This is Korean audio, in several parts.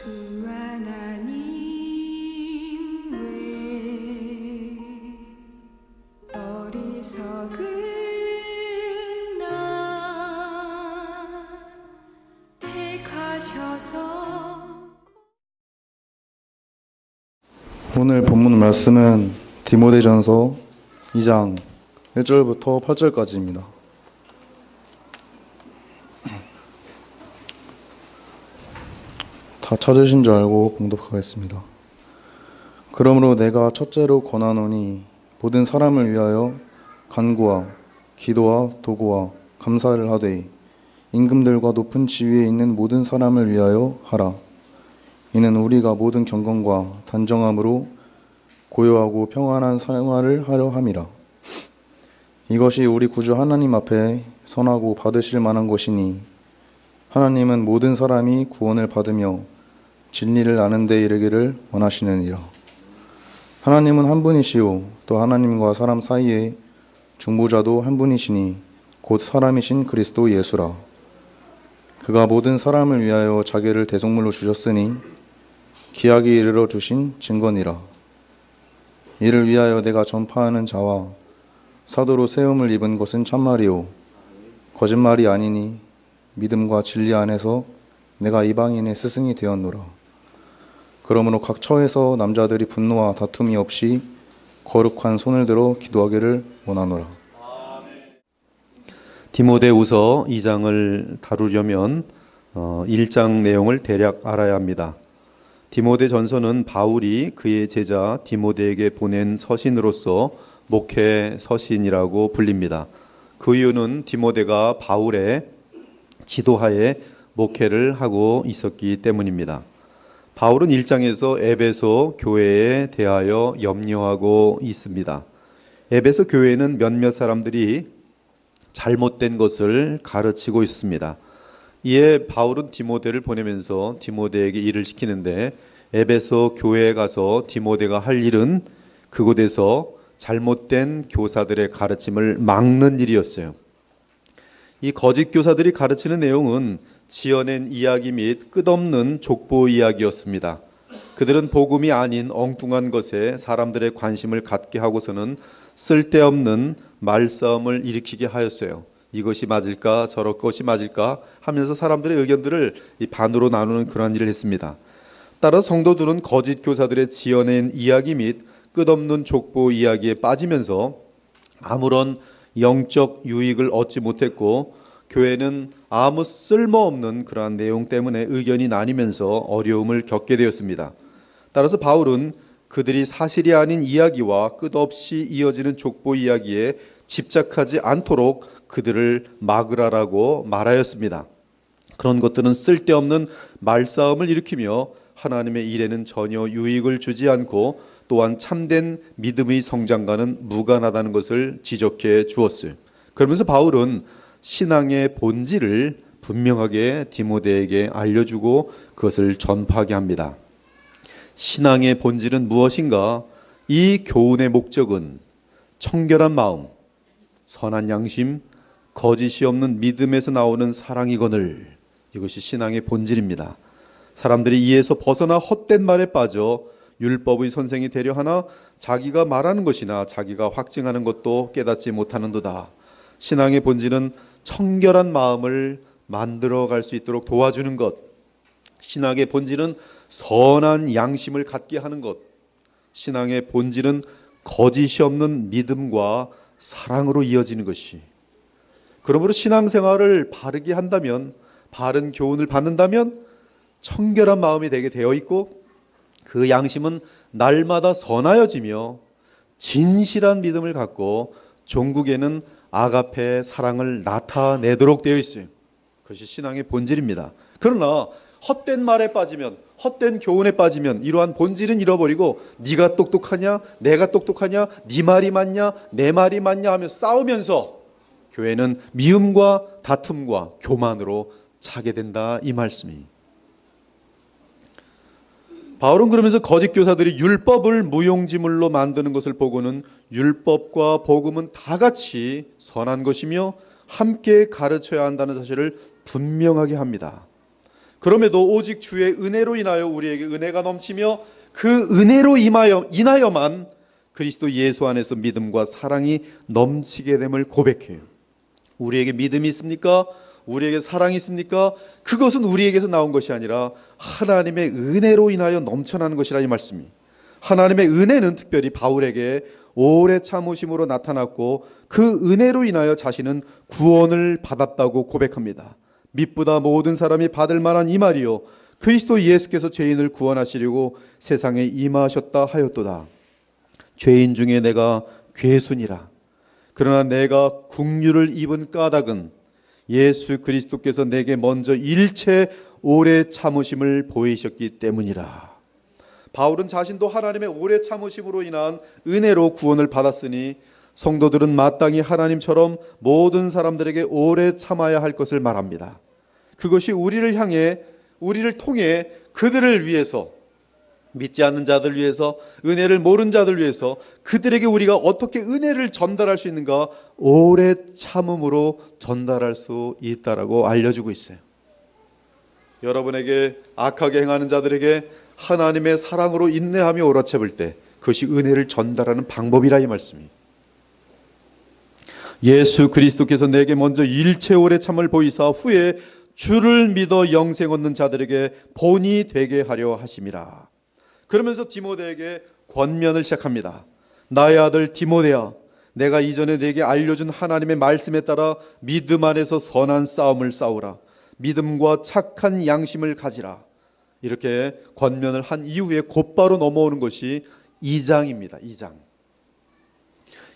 주 하나님 왜 어리석은 나 택하셔서. 오늘 본문 말씀은 디모데전서 2장 1절부터 8절까지입니다. 다 찾으신 줄 알고 봉독하겠습니다. 그러므로 내가 첫째로 권하노니 모든 사람을 위하여 간구와 기도와 도구와 감사를 하되 임금들과 높은 지위에 있는 모든 사람을 위하여 하라. 이는 우리가 모든 경건과 단정함으로 고요하고 평안한 생활을 하려 함이라. 이것이 우리 구주 하나님 앞에 선하고 받으실 만한 것이니 하나님은 모든 사람이 구원을 받으며 진리를 아는 데 이르기를 원하시느니라. 하나님은 한 분이시요 또 하나님과 사람 사이에 중보자도 한 분이시니 곧 사람이신 그리스도 예수라. 그가 모든 사람을 위하여 자기를 대속물로 주셨으니 기약이 이르러 주신 증거니라. 이를 위하여 내가 전파하는 자와 사도로 세움을 입은 것은 참말이요 거짓말이 아니니 믿음과 진리 안에서 내가 이방인의 스승이 되었노라. 그러므로 각 처에서 남자들이 분노와 다툼이 없이 거룩한 손을 들어 기도하기를 원하노라. 디모데후서 2장을 다루려면 1장 내용을 대략 알아야 합니다. 디모데전서는 바울이 그의 제자 디모데에게 보낸 서신으로서 목회 서신이라고 불립니다. 그 이유는 디모데가 바울의 지도하에 목회를 하고 있었기 때문입니다. 바울은 1장에서 에베소 교회에 대하여 염려하고 있습니다. 에베소 교회는 몇몇 사람들이 잘못된 것을 가르치고 있습니다. 이에 바울은 디모데를 보내면서 디모데에게 일을 시키는데 에베소 교회에 가서 디모데가 할 일은 그곳에서 잘못된 교사들의 가르침을 막는 일이었어요. 이 거짓 교사들이 가르치는 내용은 지어낸 이야기 및 끝없는 족보 이야기였습니다. 그들은 복음이 아닌 엉뚱한 것에 사람들의 관심을 갖게 하고서는 쓸데없는 말싸움을 일으키게 하였어요. 이것이 맞을까 저럴 것이 맞을까 하면서 사람들의 의견들을 반으로 나누는 그러한 일을 했습니다. 따라 성도들은 거짓 교사들의 지어낸 이야기 및 끝없는 족보 이야기에 빠지면서 아무런 영적 유익을 얻지 못했고 교회는 아무 쓸모없는 그러한 내용 때문에 의견이 나뉘면서 어려움을 겪게 되었습니다. 따라서 바울은 그들이 사실이 아닌 이야기와 끝없이 이어지는 족보 이야기에 집착하지 않도록 그들을 막으라라고 말하였습니다. 그런 것들은 쓸데없는 말싸움을 일으키며 하나님의 일에는 전혀 유익을 주지 않고 또한 참된 믿음의 성장과는 무관하다는 것을 지적해 주었어요. 그러면서 바울은 신앙의 본질을 분명하게 디모데에게 알려주고 그것을 전파하게 합니다. 신앙의 본질은 무엇인가? 이 교훈의 목적은 청결한 마음, 선한 양심, 거짓이 없는 믿음에서 나오는 사랑이거늘. 이것이 신앙의 본질입니다. 사람들이 이에서 벗어나 헛된 말에 빠져 율법의 선생이 되려 하나 자기가 말하는 것이나 자기가 확증하는 것도 깨닫지 못하는도다. 신앙의 본질은 청결한 마음을 만들어갈 수 있도록 도와주는 것, 신앙의 본질은 선한 양심을 갖게 하는 것, 신앙의 본질은 거짓이 없는 믿음과 사랑으로 이어지는 것이. 그러므로 신앙생활을 바르게 한다면, 바른 교훈을 받는다면 청결한 마음이 되게 되어 있고 그 양심은 날마다 선하여지며 진실한 믿음을 갖고 종국에는 아가페의 사랑을 나타내도록 되어 있어요. 그것이 신앙의 본질입니다. 그러나 헛된 말에 빠지면, 헛된 교훈에 빠지면 이러한 본질은 잃어버리고 네가 똑똑하냐, 내가 똑똑하냐, 네 말이 맞냐, 내 말이 맞냐 하며 싸우면서 교회는 미움과 다툼과 교만으로 차게 된다, 이 말씀이. 바울은 그러면서 거짓 교사들이 율법을 무용지물로 만드는 것을 보고는 율법과 복음은 다 같이 선한 것이며 함께 가르쳐야 한다는 사실을 분명하게 합니다. 그럼에도 오직 주의 은혜로 인하여 우리에게 은혜가 넘치며 그 은혜로 인하여만 그리스도 예수 안에서 믿음과 사랑이 넘치게 됨을 고백해요. 우리에게 믿음이 있습니까? 우리에게 사랑이 있습니까? 그것은 우리에게서 나온 것이 아니라 하나님의 은혜로 인하여 넘쳐나는 것이라 이 말씀이. 하나님의 은혜는 특별히 바울에게 오래 참으심으로 나타났고 그 은혜로 인하여 자신은 구원을 받았다고 고백합니다. mit보다 모든 사람이 받을 만한 이 말이요 그리스도 예수께서 죄인을 구원하시려고 세상에 임하셨다 하였도다. 죄인 중에 내가 괴순이라. 그러나 내가 긍휼을 입은 까닭은 예수 그리스도께서 내게 먼저 일체 오래 참으심을 보이셨기 때문이라. 바울은 자신도 하나님의 오래 참으심으로 인한 은혜로 구원을 받았으니 성도들은 마땅히 하나님처럼 모든 사람들에게 오래 참아야 할 것을 말합니다. 그것이 우리를 향해, 우리를 통해 그들을 위해서, 믿지 않는 자들 위해서, 은혜를 모르는 자들 위해서 그들에게 우리가 어떻게 은혜를 전달할 수 있는가, 오래 참음으로 전달할 수 있다라고 알려주고 있어요. 여러분에게 악하게 행하는 자들에게 하나님의 사랑으로 인내하며 오라채볼 때 그것이 은혜를 전달하는 방법이라 이 말씀이. 예수 그리스도께서 내게 먼저 일체 오래 참을 보이사 후에 주를 믿어 영생 얻는 자들에게 본이 되게 하려 하심이라. 그러면서 디모데에게 권면을 시작합니다. 나의 아들 디모데야, 내가 이전에 내게 알려준 하나님의 말씀에 따라 믿음 안에서 선한 싸움을 싸우라. 믿음과 착한 양심을 가지라. 이렇게 권면을 한 이후에 곧바로 넘어오는 것이 2장입니다. 2장.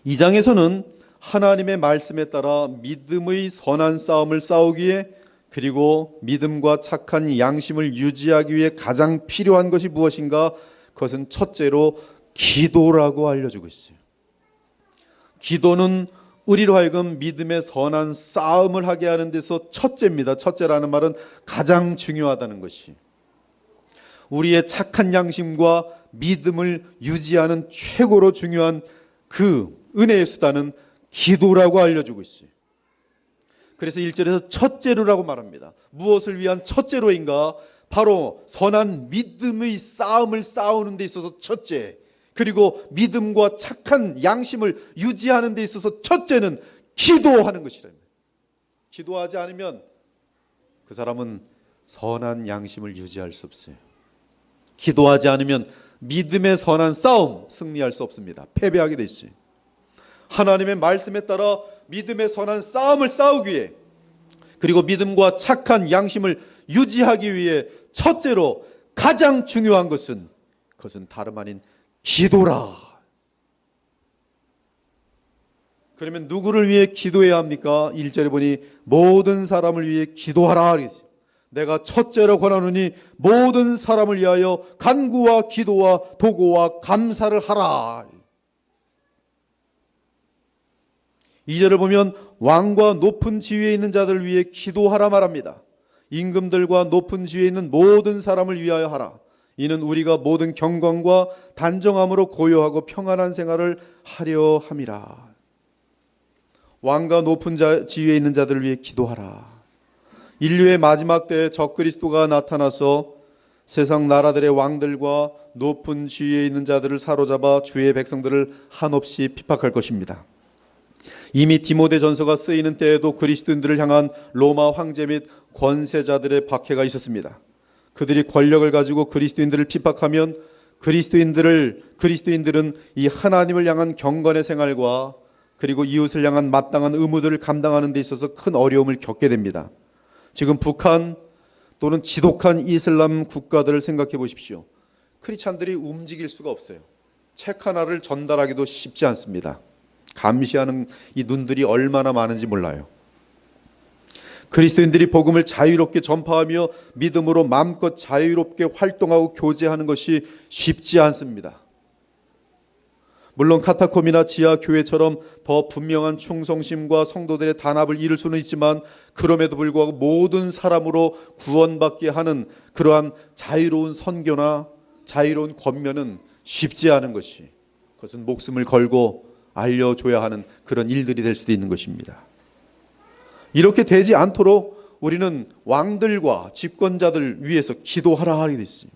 2장에서는 하나님의 말씀에 따라 믿음의 선한 싸움을 싸우기에, 그리고 믿음과 착한 양심을 유지하기 위해 가장 필요한 것이 무엇인가? 그것은 첫째로 기도라고 알려주고 있어요. 기도는 우리로 하여금 믿음의 선한 싸움을 하게 하는 데서 첫째입니다. 첫째라는 말은 가장 중요하다는 것이. 우리의 착한 양심과 믿음을 유지하는 최고로 중요한 그 은혜의 수단은 기도라고 알려주고 있어요. 그래서 1절에서 첫째로라고 말합니다. 무엇을 위한 첫째로인가? 바로 선한 믿음의 싸움을 싸우는 데 있어서 첫째, 그리고 믿음과 착한 양심을 유지하는 데 있어서 첫째는 기도하는 것이라. 기도하지 않으면 그 사람은 선한 양심을 유지할 수 없어요. 기도하지 않으면 믿음의 선한 싸움 승리할 수 없습니다. 패배하게 돼 있어요. 하나님의 말씀에 따라 믿음의 선한 싸움을 싸우기 위해, 그리고 믿음과 착한 양심을 유지하기 위해 첫째로 가장 중요한 것은, 그것은 다름 아닌 기도라. 그러면 누구를 위해 기도해야 합니까? 1절에 보니 모든 사람을 위해 기도하라. 내가 첫째로 권하노니 모든 사람을 위하여 간구와 기도와 도고와 감사를 하라. 2절을 보면 왕과 높은 지위에 있는 자들 위해 기도하라 말합니다. 임금들과 높은 지위에 있는 모든 사람을 위하여 하라. 이는 우리가 모든 경건과 단정함으로 고요하고 평안한 생활을 하려 함이라. 왕과 높은 지위에 있는 자들을 위해 기도하라. 인류의 마지막 때에 적그리스도가 나타나서 세상 나라들의 왕들과 높은 지위에 있는 자들을 사로잡아 주의 백성들을 한없이 핍박할 것입니다. 이미 디모데전서가 쓰이는 때에도 그리스도인들을 향한 로마 황제 및 권세자들의 박해가 있었습니다. 그들이 권력을 가지고 그리스도인들을 핍박하면 그리스도인들은 이 하나님을 향한 경건의 생활과 그리고 이웃을 향한 마땅한 의무들을 감당하는 데 있어서 큰 어려움을 겪게 됩니다. 지금 북한 또는 지독한 이슬람 국가들을 생각해 보십시오. 크리스찬들이 움직일 수가 없어요. 책 하나를 전달하기도 쉽지 않습니다. 감시하는 이 눈들이 얼마나 많은지 몰라요. 그리스도인들이 복음을 자유롭게 전파하며 믿음으로 마음껏 자유롭게 활동하고 교제하는 것이 쉽지 않습니다. 물론 카타콤이나 지하 교회처럼 더 분명한 충성심과 성도들의 단합을 이룰 수는 있지만, 그럼에도 불구하고 모든 사람으로 구원받게 하는 그러한 자유로운 선교나 자유로운 권면은 쉽지 않은 것이, 그것은 목숨을 걸고 알려줘야 하는 그런 일들이 될 수도 있는 것입니다. 이렇게 되지 않도록 우리는 왕들과 집권자들 위해서 기도하라 하게 됐어요.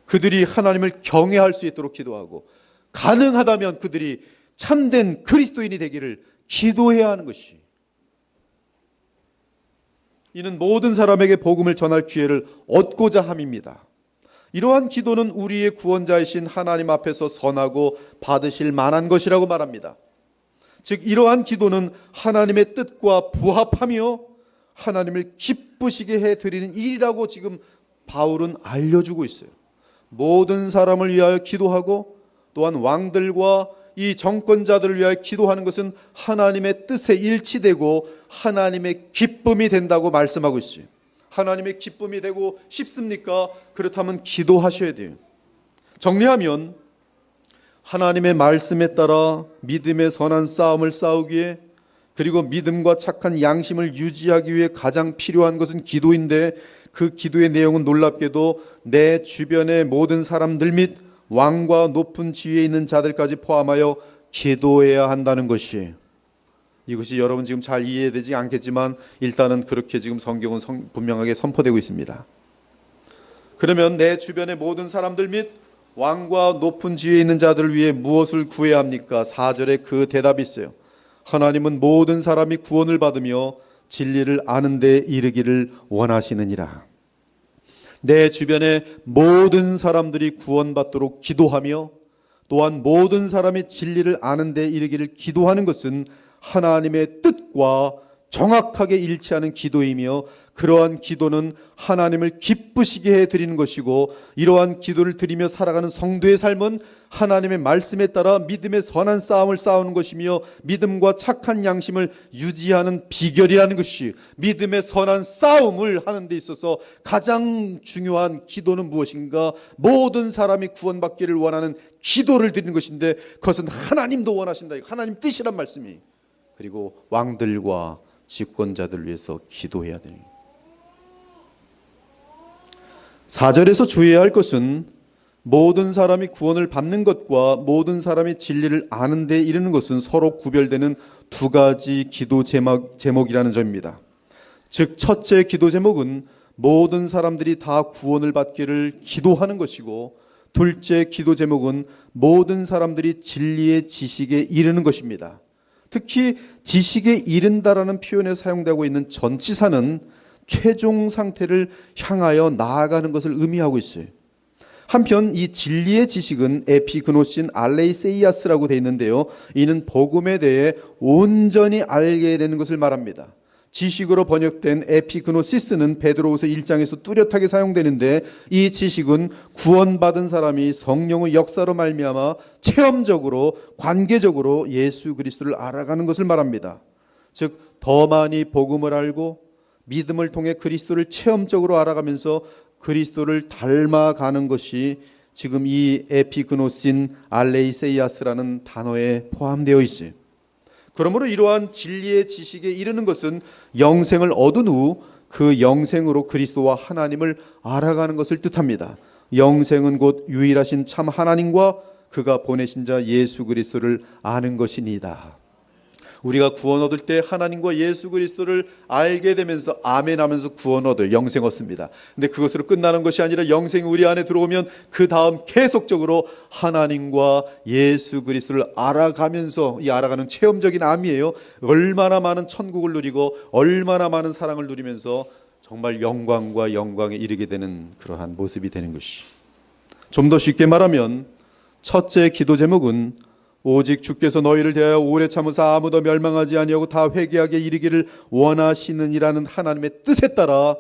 그들이 하나님을 경외할 수 있도록 기도하고 가능하다면 그들이 참된 그리스도인이 되기를 기도해야 하는 것이, 이는 모든 사람에게 복음을 전할 기회를 얻고자 함입니다. 이러한 기도는 우리의 구원자이신 하나님 앞에서 선하고 받으실 만한 것이라고 말합니다. 즉 이러한 기도는 하나님의 뜻과 부합하며 하나님을 기쁘시게 해드리는 일이라고 지금 바울은 알려주고 있어요. 모든 사람을 위하여 기도하고 또한 왕들과 이 정권자들을 위하여 기도하는 것은 하나님의 뜻에 일치되고 하나님의 기쁨이 된다고 말씀하고 있어요. 하나님의 기쁨이 되고 싶습니까? 그렇다면 기도하셔야 돼요. 정리하면 하나님의 말씀에 따라 믿음의 선한 싸움을 싸우기에, 그리고 믿음과 착한 양심을 유지하기 위해 가장 필요한 것은 기도인데, 그 기도의 내용은 놀랍게도 내 주변의 모든 사람들 및 왕과 높은 지위에 있는 자들까지 포함하여 기도해야 한다는 것이에요. 이것이 여러분 지금 잘 이해되지 않겠지만 일단은 그렇게 지금 성경은 분명하게 선포되고 있습니다. 그러면 내 주변의 모든 사람들 및 왕과 높은 지위에 있는 자들을 위해 무엇을 구해야 합니까? 4절에 그 대답이 있어요. 하나님은 모든 사람이 구원을 받으며 진리를 아는 데 이르기를 원하시느니라. 내 주변의 모든 사람들이 구원받도록 기도하며 또한 모든 사람이 진리를 아는 데 이르기를 기도하는 것은 하나님의 뜻과 정확하게 일치하는 기도이며, 그러한 기도는 하나님을 기쁘시게 해드리는 것이고, 이러한 기도를 드리며 살아가는 성도의 삶은 하나님의 말씀에 따라 믿음의 선한 싸움을 싸우는 것이며 믿음과 착한 양심을 유지하는 비결이라는 것이, 믿음의 선한 싸움을 하는 데 있어서 가장 중요한 기도는 무엇인가? 모든 사람이 구원받기를 원하는 기도를 드리는 것인데, 그것은 하나님도 원하신다, 하나님 뜻이란 말씀이. 그리고 왕들과 집권자들을 위해서 기도해야 되는 4절에서 주의해야 할 것은 모든 사람이 구원을 받는 것과 모든 사람이 진리를 아는 데 이르는 것은 서로 구별되는 두 가지 기도 제목이라는 점입니다. 즉 첫째 기도 제목은 모든 사람들이 다 구원을 받기를 기도하는 것이고, 둘째 기도 제목은 모든 사람들이 진리의 지식에 이르는 것입니다. 특히 지식에 이른다라는 표현에 사용되고 있는 전치사는 최종 상태를 향하여 나아가는 것을 의미하고 있어요. 한편 이 진리의 지식은 에피그노신 알레이세이아스라고 되어 있는데요, 이는 복음에 대해 온전히 알게 되는 것을 말합니다. 지식으로 번역된 에피그노시스는 베드로후서 1장에서 뚜렷하게 사용되는데, 이 지식은 구원받은 사람이 성령의 역사로 말미암아 체험적으로 관계적으로 예수 그리스도를 알아가는 것을 말합니다. 즉 더 많이 복음을 알고 믿음을 통해 그리스도를 체험적으로 알아가면서 그리스도를 닮아가는 것이 지금 이 에피그노신 알레이세이아스라는 단어에 포함되어 있어요. 그러므로 이러한 진리의 지식에 이르는 것은 영생을 얻은 후 그 영생으로 그리스도와 하나님을 알아가는 것을 뜻합니다. 영생은 곧 유일하신 참 하나님과 그가 보내신 자 예수 그리스도를 아는 것이니이다. 우리가 구원 얻을 때 하나님과 예수 그리스도를 알게 되면서 아멘 하면서 구원 얻어요. 영생 얻습니다. 근데 그것으로 끝나는 것이 아니라 영생이 우리 안에 들어오면 그 다음 계속적으로 하나님과 예수 그리스도를 알아가면서, 이 알아가는 체험적인 암이에요. 얼마나 많은 천국을 누리고 얼마나 많은 사랑을 누리면서 정말 영광과 영광에 이르게 되는 그러한 모습이 되는 것이. 좀 더 쉽게 말하면 첫째 기도 제목은 오직 주께서 너희를 대하여 오래 참으사 아무도 멸망하지 아니하고 다 회개하게 이르기를 원하시느니라는 하나님의 뜻에 따라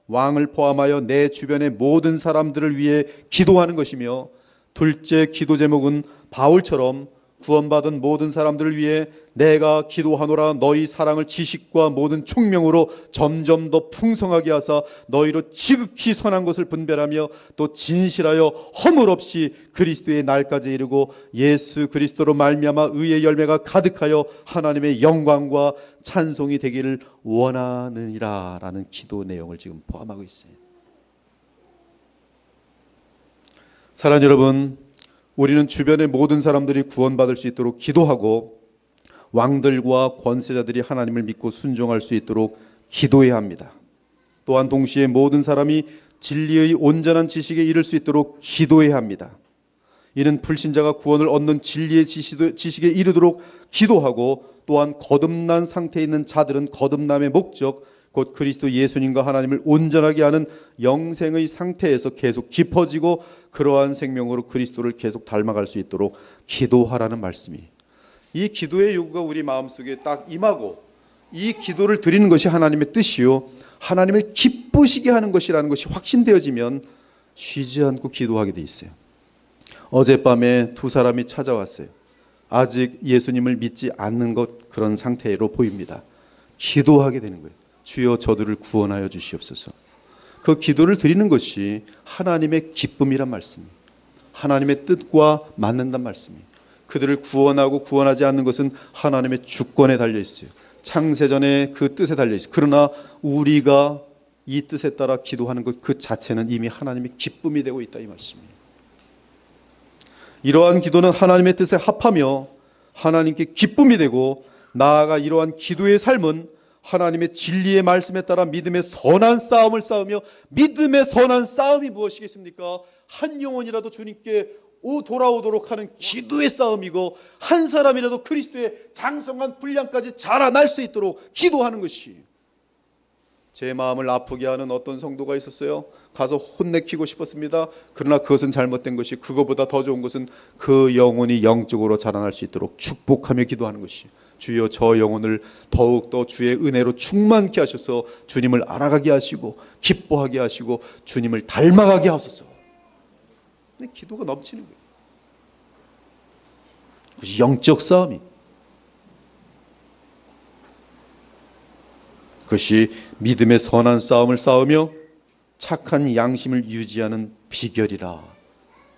왕을 포함하여 내 주변의 모든 사람들을 위해 기도하는 것이며, 둘째 기도 제목은 바울처럼 구원받은 모든 사람들을 위해 내가 기도하노라 너희 사랑을 지식과 모든 총명으로 점점 더 풍성하게 하사 너희로 지극히 선한 것을 분별하며 또 진실하여 허물 없이 그리스도의 날까지 이르고 예수 그리스도로 말미암아 의의 열매가 가득하여 하나님의 영광과 찬송이 되기를 원하느니라 라는 기도 내용을 지금 포함하고 있어요. 사랑하는 여러분, 우리는 주변의 모든 사람들이 구원받을 수 있도록 기도하고 왕들과 권세자들이 하나님을 믿고 순종할 수 있도록 기도해야 합니다. 또한 동시에 모든 사람이 진리의 온전한 지식에 이를 수 있도록 기도해야 합니다. 이는 불신자가 구원을 얻는 진리의 지식에 이르도록 기도하고, 또한 거듭난 상태에 있는 자들은 거듭남의 목적, 곧 그리스도 예수님과 하나님을 온전하게 하는 영생의 상태에서 계속 깊어지고 그러한 생명으로 그리스도를 계속 닮아갈 수 있도록 기도하라는 말씀이, 이 기도의 요구가 우리 마음속에 딱 임하고 이 기도를 드리는 것이 하나님의 뜻이요 하나님을 기쁘시게 하는 것이라는 것이 확신되어지면 쉬지 않고 기도하게 돼 있어요. 어젯밤에 두 사람이 찾아왔어요. 아직 예수님을 믿지 않는 그런 상태로 보입니다. 기도하게 되는 거예요. 주여 저들을 구원하여 주시옵소서. 그 기도를 드리는 것이 하나님의 기쁨이란 말씀이에요. 하나님의 뜻과 맞는단 말씀이에요. 그들을 구원하고 구원하지 않는 것은 하나님의 주권에 달려 있어요. 창세전에 그 뜻에 달려 있어요. 그러나 우리가 이 뜻에 따라 기도하는 것 그 자체는 이미 하나님의 기쁨이 되고 있다, 이 말씀이에요. 이러한 기도는 하나님의 뜻에 합하며 하나님께 기쁨이 되고, 나아가 이러한 기도의 삶은 하나님의 진리의 말씀에 따라 믿음의 선한 싸움을 싸우며, 믿음의 선한 싸움이 무엇이겠습니까? 한 영혼이라도 주님께 돌아오도록 하는 기도의 싸움이고, 한 사람이라도 그리스도의 장성한 분량까지 자라날 수 있도록 기도하는 것이. 제 마음을 아프게 하는 어떤 성도가 있었어요. 가서 혼내키고 싶었습니다. 그러나 그것은 잘못된 것이, 그거보다 더 좋은 것은 그 영혼이 영적으로 자라날 수 있도록 축복하며 기도하는 것이. 주여 저 영혼을 더욱더 주의 은혜로 충만케 하셔서 주님을 알아가게 하시고 기뻐하게 하시고 주님을 닮아가게 하소서. 근데 기도가 넘치는 거예요. 그것이 영적 싸움이, 그것이 믿음의 선한 싸움을 싸우며 착한 양심을 유지하는 비결이라.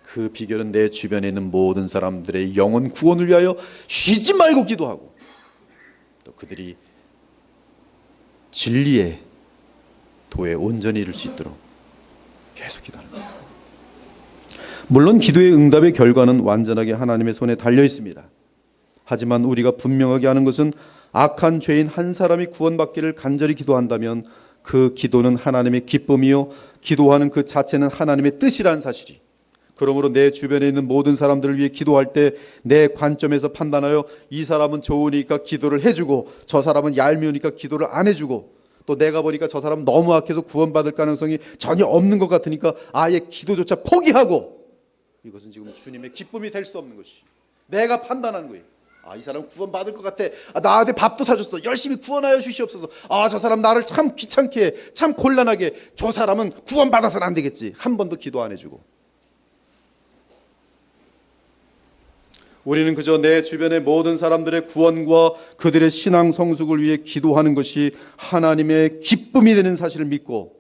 그 비결은 내 주변에 있는 모든 사람들의 영혼 구원을 위하여 쉬지 말고 기도하고, 또 그들이 진리의 도에 온전히 이룰 수 있도록 계속 기도하는 거예요. 물론 기도의 응답의 결과는 완전하게 하나님의 손에 달려 있습니다. 하지만 우리가 분명하게 아는 것은, 악한 죄인 한 사람이 구원받기를 간절히 기도한다면 그 기도는 하나님의 기쁨이요 기도하는 그 자체는 하나님의 뜻이라는 사실이. 그러므로 내 주변에 있는 모든 사람들을 위해 기도할 때 내 관점에서 판단하여 이 사람은 좋으니까 기도를 해주고 저 사람은 얄미우니까 기도를 안 해주고, 또 내가 보니까 저 사람 너무 악해서 구원받을 가능성이 전혀 없는 것 같으니까 아예 기도조차 포기하고, 이것은 지금 주님의 기쁨이 될 수 없는 것이. 내가 판단하는 거예요. 이 사람 구원받을 것 같아. 나한테 밥도 사줬어. 열심히 구원하여 주시옵소서. 저 사람 나를 참 귀찮게 해. 참 곤란하게 해. 저 사람은 구원받아서는 안 되겠지. 한 번도 기도 안 해주고. 우리는 그저 내 주변의 모든 사람들의 구원과 그들의 신앙 성숙을 위해 기도하는 것이 하나님의 기쁨이 되는 사실을 믿고,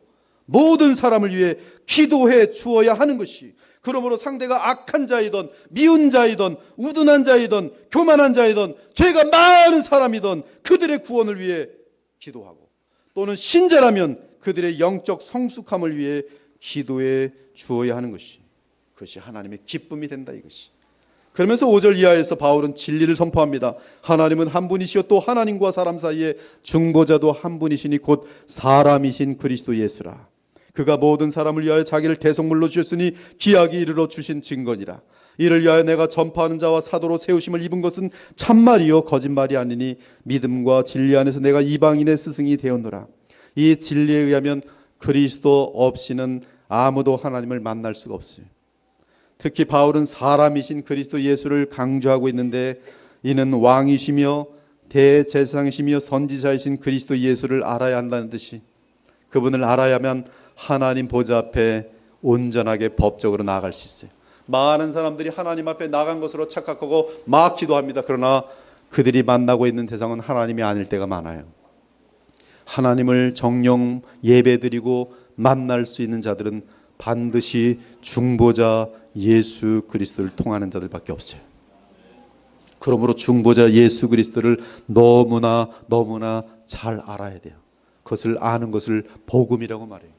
모든 사람을 위해 기도해 주어야 하는 것이. 그러므로 상대가 악한 자이든 미운 자이든 우둔한 자이든 교만한 자이든 죄가 많은 사람이든 그들의 구원을 위해 기도하고, 또는 신자라면 그들의 영적 성숙함을 위해 기도해 주어야 하는 것이, 그것이 하나님의 기쁨이 된다, 이것이. 그러면서 5절 이하에서 바울은 진리를 선포합니다. 하나님은 한 분이시요 또 하나님과 사람 사이에 중보자도 한 분이시니 곧 사람이신 그리스도 예수라. 그가 모든 사람을 위하여 자기를 대속물로 주셨으니 기약이 이르러 주신 증거니라. 이를 위하여 내가 전파하는 자와 사도로 세우심을 입은 것은 참말이요 거짓말이 아니니 믿음과 진리 안에서 내가 이방인의 스승이 되었노라. 이 진리에 의하면 그리스도 없이는 아무도 하나님을 만날 수가 없어요. 특히 바울은 사람이신 그리스도 예수를 강조하고 있는데, 이는 왕이시며 대제사장이시며 선지자이신 그리스도 예수를 알아야 한다는 듯이, 그분을 알아야만 하나님 보좌 앞에 온전하게 법적으로 나아갈 수 있어요. 많은 사람들이 하나님 앞에 나간 것으로 착각하고 막 기도합니다. 그러나 그들이 만나고 있는 대상은 하나님이 아닐 때가 많아요. 하나님을 정령 예배드리고 만날 수 있는 자들은 반드시 중보자 예수 그리스도를 통하는 자들밖에 없어요. 그러므로 중보자 예수 그리스도를 너무나 잘 알아야 돼요. 그것을 아는 것을 복음이라고 말해요.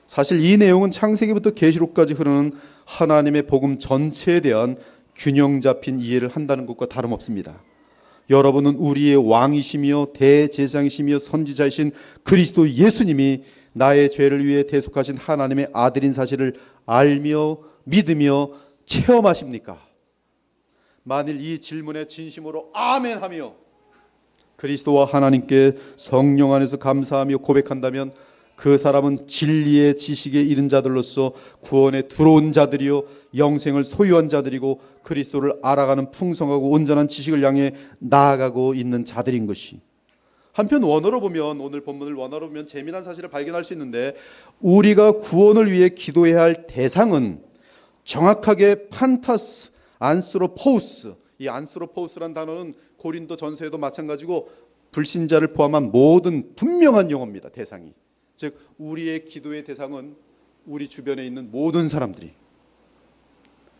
사실 이 내용은 창세기부터 계시록까지 흐르는 하나님의 복음 전체에 대한 균형 잡힌 이해를 한다는 것과 다름없습니다. 여러분은 우리의 왕이시며 대제사장이시며 선지자이신 그리스도 예수님이 나의 죄를 위해 대속하신 하나님의 아들인 사실을 알며 믿으며 체험하십니까? 만일 이 질문에 진심으로 아멘하며 그리스도와 하나님께 성령 안에서 감사하며 고백한다면 그 사람은 진리의 지식에 이른 자들로서 구원에 들어온 자들이요 영생을 소유한 자들이고 그리스도를 알아가는 풍성하고 온전한 지식을 향해 나아가고 있는 자들인 것이. 한편 원어로 보면, 오늘 본문을 원어로 보면 재미난 사실을 발견할 수 있는데, 우리가 구원을 위해 기도해야 할 대상은 정확하게 판타스 안스로포우스, 이 안스로포우스란 단어는 고린도 전서에도 마찬가지고 불신자를 포함한 모든 분명한 용어입니다. 대상이. 즉 우리의 기도의 대상은 우리 주변에 있는 모든 사람들이,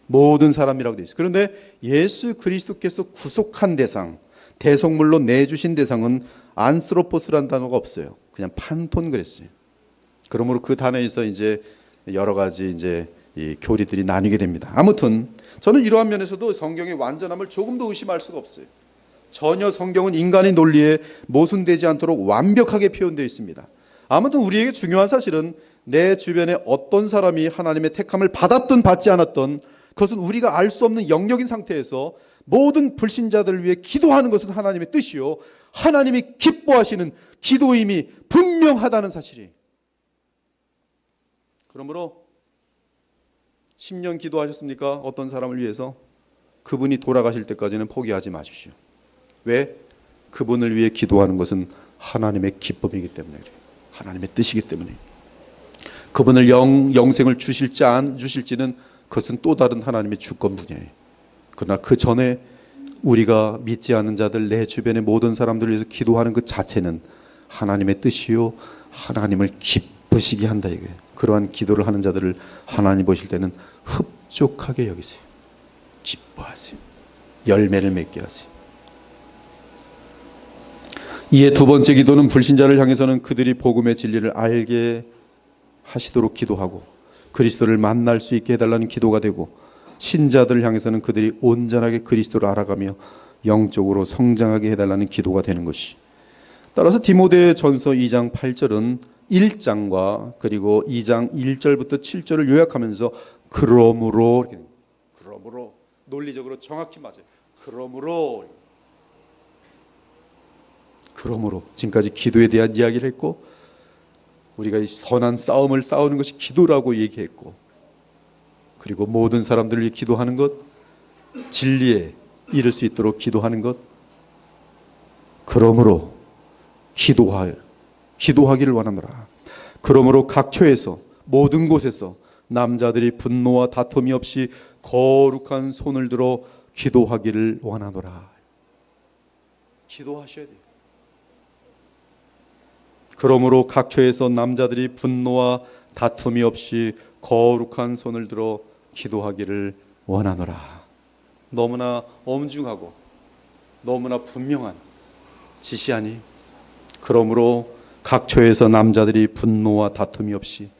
모든 사람이라고 되어 있어요. 그런데 예수 그리스도께서 구속한 대상, 대속물로 내주신 대상은 안스로포스라는 단어가 없어요. 그냥 판톤 그랬어요. 그러므로 그 단어에서 이제 여러 가지 이제 이 교리들이 나뉘게 됩니다. 아무튼 저는 이러한 면에서도 성경의 완전함을 조금 더 의심할 수가 없어요. 전혀 성경은 인간의 논리에 모순되지 않도록 완벽하게 표현되어 있습니다. 아무튼 우리에게 중요한 사실은 내 주변에 어떤 사람이 하나님의 택함을 받았든 받지 않았든 그것은 우리가 알 수 없는 영역인 상태에서 모든 불신자들을 위해 기도하는 것은 하나님의 뜻이요 하나님이 기뻐하시는 기도임이 분명하다는 사실이. 그러므로 10년 기도하셨습니까? 어떤 사람을 위해서? 그분이 돌아가실 때까지는 포기하지 마십시오. 왜? 그분을 위해 기도하는 것은 하나님의 기쁨이기 때문에 그래요. 하나님의 뜻이기 때문에. 그분을 영생을 주실지 안 주실지는 그것은 또 다른 하나님의 주권 분야예요. 그러나 그 전에 우리가 믿지 않는 자들, 내 주변의 모든 사람들을 위해서 기도하는 그 자체는 하나님의 뜻이요 하나님을 기쁘시게 한다 이거예요. 그러한 기도를 하는 자들을 하나님 보실 때는 흡족하게 여기세요. 기뻐하세요. 열매를 맺게 하세요. 이에 두 번째 기도는 불신자를 향해서는 그들이 복음의 진리를 알게 하시도록 기도하고 그리스도를 만날 수 있게 해달라는 기도가 되고, 신자들을 향해서는 그들이 온전하게 그리스도를 알아가며 영적으로 성장하게 해달라는 기도가 되는 것이. 따라서 디모데 전서 2장 8절은 1장과 그리고 2장 1절부터 7절을 요약하면서 그러므로 논리적으로 정확히 맞아요. 그러므로 지금까지 기도에 대한 이야기를 했고, 우리가 이 선한 싸움을 싸우는 것이 기도라고 얘기했고, 그리고 모든 사람들을 위해 기도하는 것, 진리에 이를 수 있도록 기도하는 것, 그러므로 기도하기를 원하노라. 그러므로 각처에서 모든 곳에서 남자들이 분노와 다툼이 없이 거룩한 손을 들어 기도하기를 원하노라. 기도하셔야 돼요. 그러므로 각처에서 남자들이 분노와 다툼이 없이 거룩한 손을 들어 기도하기를 원하노라. 너무나 엄중하고 너무나 분명한 지시하니. 그러므로 각처에서 남자들이 분노와 다툼이 없이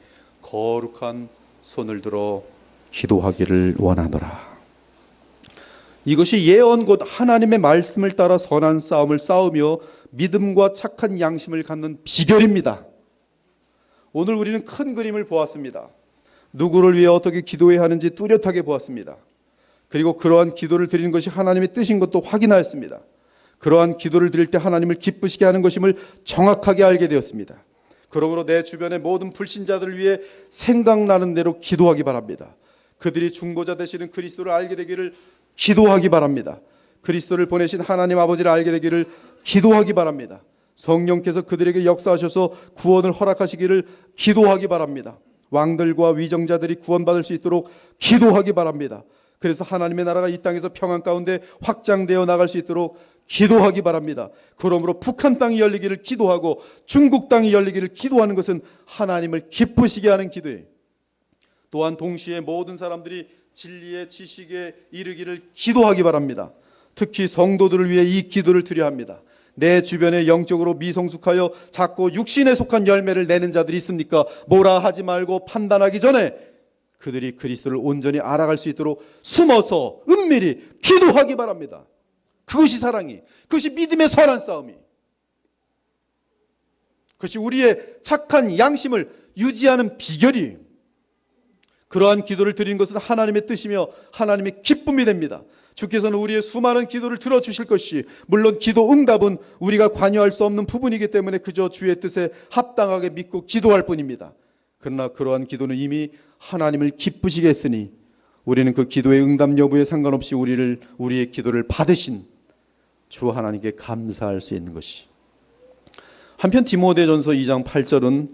거룩한 손을 들어 기도하기를 원하노라. 이것이 예언 곧 하나님의 말씀을 따라 선한 싸움을 싸우며 믿음과 착한 양심을 갖는 비결입니다. 오늘 우리는 큰 그림을 보았습니다. 누구를 위해 어떻게 기도해야 하는지 뚜렷하게 보았습니다. 그리고 그러한 기도를 드리는 것이 하나님의 뜻인 것도 확인하였습니다. 그러한 기도를 드릴 때 하나님을 기쁘시게 하는 것임을 정확하게 알게 되었습니다. 그러므로 내 주변의 모든 불신자들을 위해 생각나는 대로 기도하기 바랍니다. 그들이 중보자 되시는 그리스도를 알게 되기를 기도하기 바랍니다. 그리스도를 보내신 하나님 아버지를 알게 되기를 기도하기 바랍니다. 성령께서 그들에게 역사하셔서 구원을 허락하시기를 기도하기 바랍니다. 왕들과 위정자들이 구원받을 수 있도록 기도하기 바랍니다. 그래서 하나님의 나라가 이 땅에서 평안 가운데 확장되어 나갈 수 있도록 기도하기 바랍니다. 그러므로 북한 땅이 열리기를 기도하고 중국 땅이 열리기를 기도하는 것은 하나님을 기쁘시게 하는 기도예요. 또한 동시에 모든 사람들이 진리의 지식에 이르기를 기도하기 바랍니다. 특히 성도들을 위해 이 기도를 드려야 합니다. 내 주변에 영적으로 미성숙하여 자꾸 육신에 속한 열매를 내는 자들이 있습니까? 뭐라 하지 말고 판단하기 전에 그들이 그리스도를 온전히 알아갈 수 있도록 숨어서 은밀히 기도하기 바랍니다. 그것이 사랑이, 그것이 믿음의 선한 싸움이, 그것이 우리의 착한 양심을 유지하는 비결이에요. 그러한 기도를 드리는 것은 하나님의 뜻이며 하나님의 기쁨이 됩니다. 주께서는 우리의 수많은 기도를 들어주실 것이, 물론 기도 응답은 우리가 관여할 수 없는 부분이기 때문에 그저 주의 뜻에 합당하게 믿고 기도할 뿐입니다. 그러나 그러한 기도는 이미 하나님을 기쁘시게 했으니 우리는 그 기도의 응답 여부에 상관없이 우리의 기도를 받으신 주 하나님께 감사할 수 있는 것이. 한편 디모데전서 2장 8절은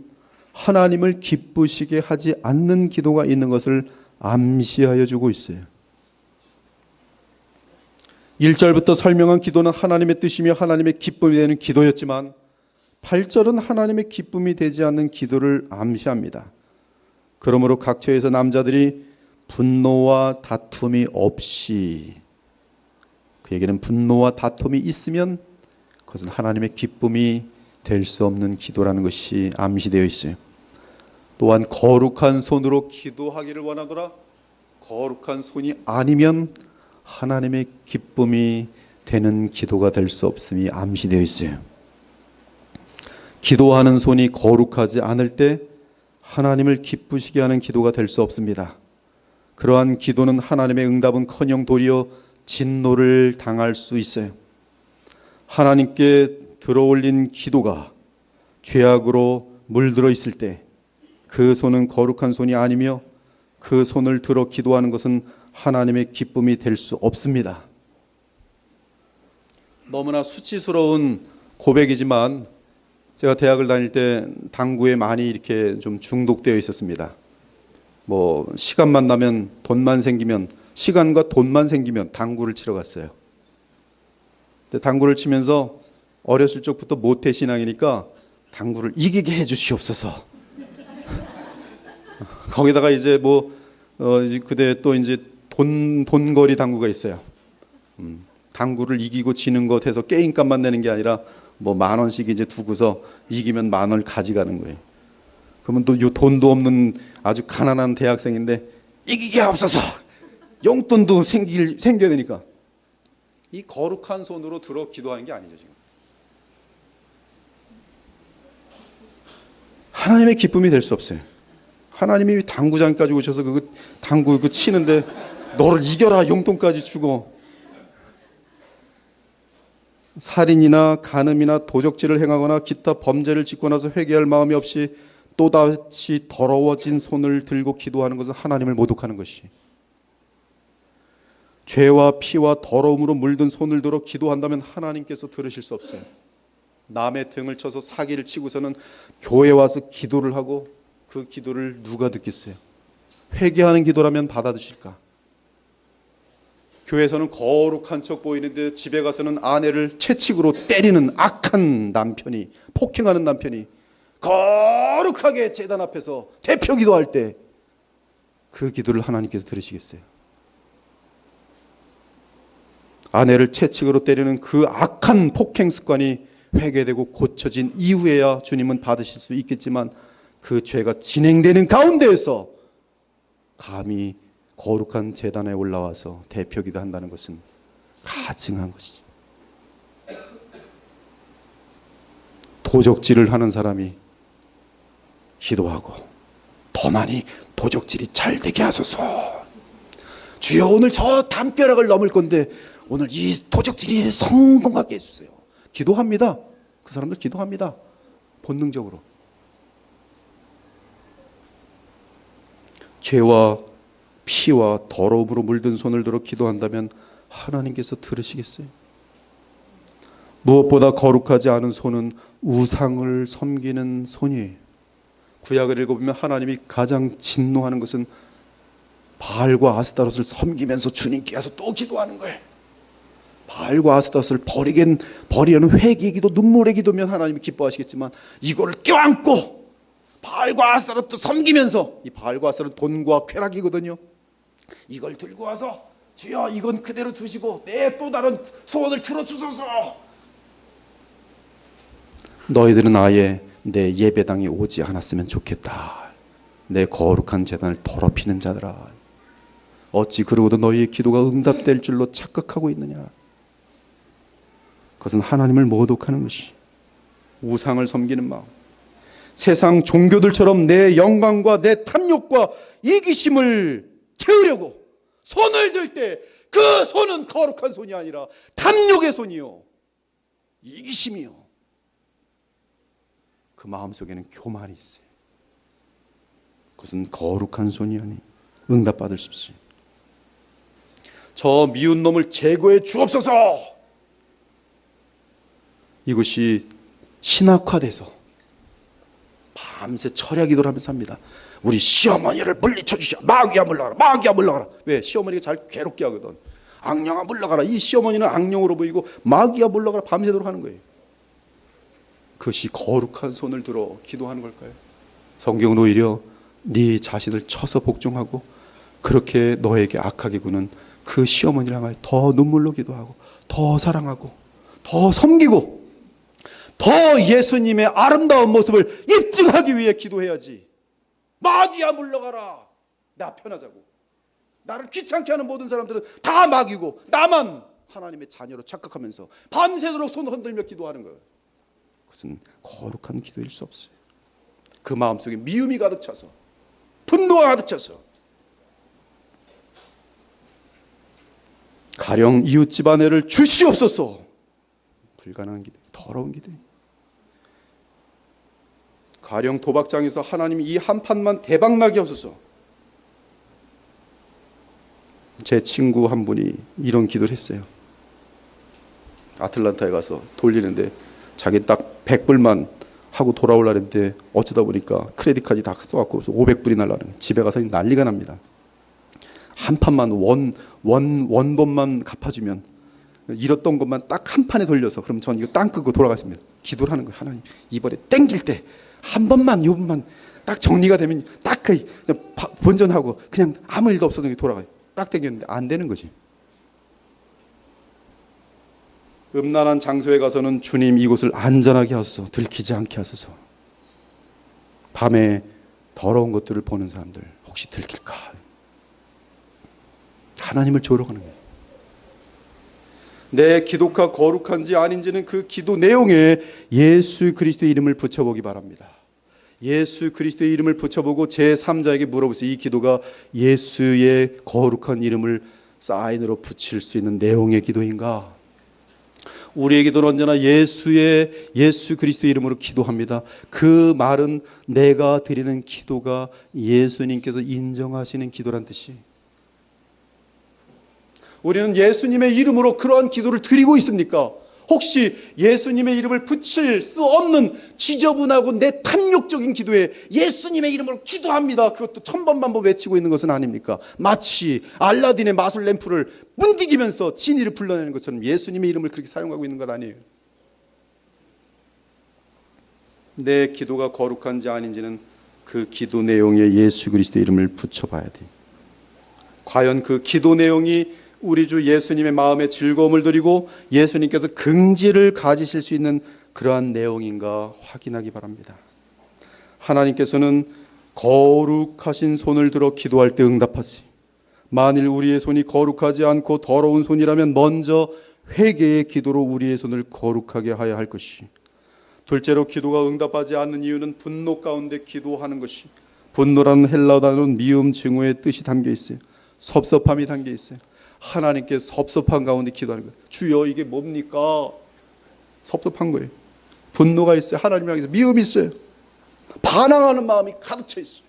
하나님을 기쁘시게 하지 않는 기도가 있는 것을 암시하여 주고 있어요. 1절부터 설명한 기도는 하나님의 뜻이며 하나님의 기쁨이 되는 기도였지만 8절은 하나님의 기쁨이 되지 않는 기도를 암시합니다. 그러므로 각처에서 남자들이 분노와 다툼이 없이, 그 얘기는 분노와 다툼이 있으면 그것은 하나님의 기쁨이 될 수 없는 기도라는 것이 암시되어 있어요. 또한 거룩한 손으로 기도하기를 원하더라. 거룩한 손이 아니면 하나님의 기쁨이 되는 기도가 될 수 없음이 암시되어 있어요. 기도하는 손이 거룩하지 않을 때 하나님을 기쁘시게 하는 기도가 될 수 없습니다. 그러한 기도는 하나님의 응답은커녕 도리어 진노를 당할 수 있어요. 하나님께 들어올린 기도가 죄악으로 물들어 있을 때 그 손은 거룩한 손이 아니며 그 손을 들어 기도하는 것은 하나님의 기쁨이 될 수 없습니다. 너무나 수치스러운 고백이지만 제가 대학을 다닐 때 당구에 많이 이렇게 좀 중독되어 있었습니다. 뭐 시간만 나면 돈만 생기면, 시간과 돈만 생기면 당구를 치러 갔어요. 근데 당구를 치면서 어렸을 적부터 모태신앙이니까 당구를 이기게 해주시옵소서. 거기다가 이제 그때 또 이제 돈거리 당구가 있어요. 당구를 이기고 지는 것 해서 게임값만 내는 게 아니라 뭐 10,000원씩 이제 두고서 이기면 10,000원을 가져가는 거예요. 그러면 또 요 돈도 없는 아주 가난한 대학생인데 이기게 하옵소서. 용돈도 생겨야 되니까. 이 거룩한 손으로 들어 기도하는 게 아니죠, 지금. 하나님의 기쁨이 될 수 없어요. 하나님이 당구장까지 오셔서 그 당구 치는데 너를 이겨라 용돈까지 주고, 살인이나 간음이나 도적질을 행하거나 기타 범죄를 짓고 나서 회개할 마음이 없이 또다시 더러워진 손을 들고 기도하는 것은 하나님을 모독하는 것이, 죄와 피와 더러움으로 물든 손을 들어 기도한다면 하나님께서 들으실 수 없어요. 남의 등을 쳐서 사기를 치고서는 교회 와서 기도를 하고 그 기도를 누가 듣겠어요? 회개하는 기도라면 받아주실까? 교회에서는 거룩한 척 보이는데 집에 가서는 아내를 채찍으로 때리는 악한 남편이, 폭행하는 남편이 거룩하게 제단 앞에서 대표 기도할 때 그 기도를 하나님께서 들으시겠어요? 아내를 채찍으로 때리는 그 악한 폭행 습관이 회개되고 고쳐진 이후에야 주님은 받으실 수 있겠지만 그 죄가 진행되는 가운데에서 감히 거룩한 제단에 올라와서 대표기도 한다는 것은 가증한 것이죠. 도적질을 하는 사람이 기도하고 더 많이 도적질이 잘 되게 하소서. 주여 오늘 저 담벼락을 넘을 건데 오늘 이 도적질이 성공하게 해주세요. 기도합니다. 그 사람들 기도합니다. 본능적으로. 죄와 피와 더러움으로 물든 손을 들어 기도한다면 하나님께서 들으시겠어요? 무엇보다 거룩하지 않은 손은 우상을 섬기는 손이에요. 구약을 읽어보면 하나님이 가장 진노하는 것은 바알과 아스타롯을 섬기면서 주님께 와서 또 기도하는 거예요. 바알과 아스타롯을 버리려는 회개의 기도, 눈물의 기도면 하나님이 기뻐하시겠지만 이거를 껴안고 바알과 아스타롯도 섬기면서, 이 바알과 아스타롯은 돈과 쾌락이거든요. 이걸 들고 와서 주여 이건 그대로 두시고 내 또 다른 소원을 들어주소서. 너희들은 아예 내 예배당에 오지 않았으면 좋겠다. 내 거룩한 제단을 더럽히는 자들아, 어찌 그러고도 너희의 기도가 응답될 줄로 착각하고 있느냐. 그것은 하나님을 모독하는 것이, 우상을 섬기는 마음, 세상 종교들처럼 내 영광과 내 탐욕과 이기심을 채우려고 손을 들 때 그 손은 거룩한 손이 아니라 탐욕의 손이요, 이기심이요. 그 마음속에는 교만이 있어요. 그것은 거룩한 손이 아니 응답받을 수 없어요. 저 미운 놈을 제거해 주옵소서. 이것이 신학화돼서 밤새 철야 기도를 하면서 합니다. 우리 시어머니를 물리쳐 주시오. 마귀야 물러가라. 마귀야 물러가라. 왜? 시어머니가 잘 괴롭게 하거든. 악령아 물러가라. 이 시어머니는 악령으로 보이고 마귀야 물러가라. 밤새도록 하는 거예요. 그것이 거룩한 손을 들어 기도하는 걸까요? 성경은 오히려 네 자신을 쳐서 복종하고 그렇게 너에게 악하게 구는 그 시어머니를 향하여 더 눈물로 기도하고 더 사랑하고 더 섬기고 더 예수님의 아름다운 모습을 입증하기 위해 기도해야지. 마귀야 물러가라. 나 편하자고. 나를 귀찮게 하는 모든 사람들은 다 마귀고 나만 하나님의 자녀로 착각하면서 밤새도록 손 흔들며 기도하는 거예요. 그것은 거룩한 기도일 수 없어요. 그 마음속에 미움이 가득 차서, 분노가 가득 차서, 가령 이웃집 아내를 주시옵소서. 불가능한 기도, 더러운 기도. 가령 도박장에서 하나님이 이 한 판만 대박나게 하소서. 제 친구 한 분이 이런 기도를 했어요. 아틀란타에 가서 돌리는데 자기 딱 100불만 하고 돌아오려고 했는데 어쩌다 보니까 크레딧 카드 다 써갖고 500불이 날라가는, 집에 가서 난리가 납니다. 한 판만 원본만 갚아주면, 잃었던 것만 딱 한 판에 돌려서, 그럼 전 이거 땅 끄고 돌아가십니다. 기도를 하는 거예요. 하나님, 이번에 땡길 때 한 번만, 요 번만 딱 정리가 되면 딱 그냥 본전하고 그냥 아무 일도 없어도 돌아가요. 딱 땡겼는데 안 되는 거지. 음란한 장소에 가서는 주님 이곳을 안전하게 하소서, 들키지 않게 하소서. 밤에 더러운 것들을 보는 사람들 혹시 들킬까? 하나님을 조롱하는 거예요. 내 기도가 거룩한지 아닌지는 그 기도 내용에 예수 그리스도의 이름을 붙여보기 바랍니다. 예수 그리스도의 이름을 붙여보고 제3자에게 물어보세요. 이 기도가 예수의 거룩한 이름을 사인으로 붙일 수 있는 내용의 기도인가? 우리의 기도는 언제나 예수 그리스도의 이름으로 기도합니다. 그 말은 내가 드리는 기도가 예수님께서 인정하시는 기도란 뜻이. 우리는 예수님의 이름으로 그러한 기도를 드리고 있습니까? 혹시 예수님의 이름을 붙일 수 없는 지저분하고 내 탐욕적인 기도에 예수님의 이름으로 기도합니다, 그것도 1000번만 외치고 있는 것은 아닙니까? 마치 알라딘의 마술 램프를 문디기면서 진리를 불러내는 것처럼 예수님의 이름을 그렇게 사용하고 있는 것 아니에요? 내 기도가 거룩한지 아닌지는 그 기도 내용에 예수 그리스도의 이름을 붙여봐야 돼요. 과연 그 기도 내용이 우리 주 예수님의 마음에 즐거움을 드리고 예수님께서 긍지를 가지실 수 있는 그러한 내용인가 확인하기 바랍니다. 하나님께서는 거룩하신 손을 들어 기도할 때 응답하시. 만일 우리의 손이 거룩하지 않고 더러운 손이라면 먼저 회개의 기도로 우리의 손을 거룩하게 하여야 할 것이. 둘째로 기도가 응답하지 않는 이유는 분노 가운데 기도하는 것이. 분노라는 헬라어 단어는 미움, 증오의 뜻이 담겨 있어요. 섭섭함이 담겨 있어요. 하나님께 섭섭한 가운데 기도하는 거예요. 주여 이게 뭡니까? 섭섭한 거예요. 분노가 있어요. 하나님 향해서 미움이 있어요. 반항하는 마음이 가득 차 있어요.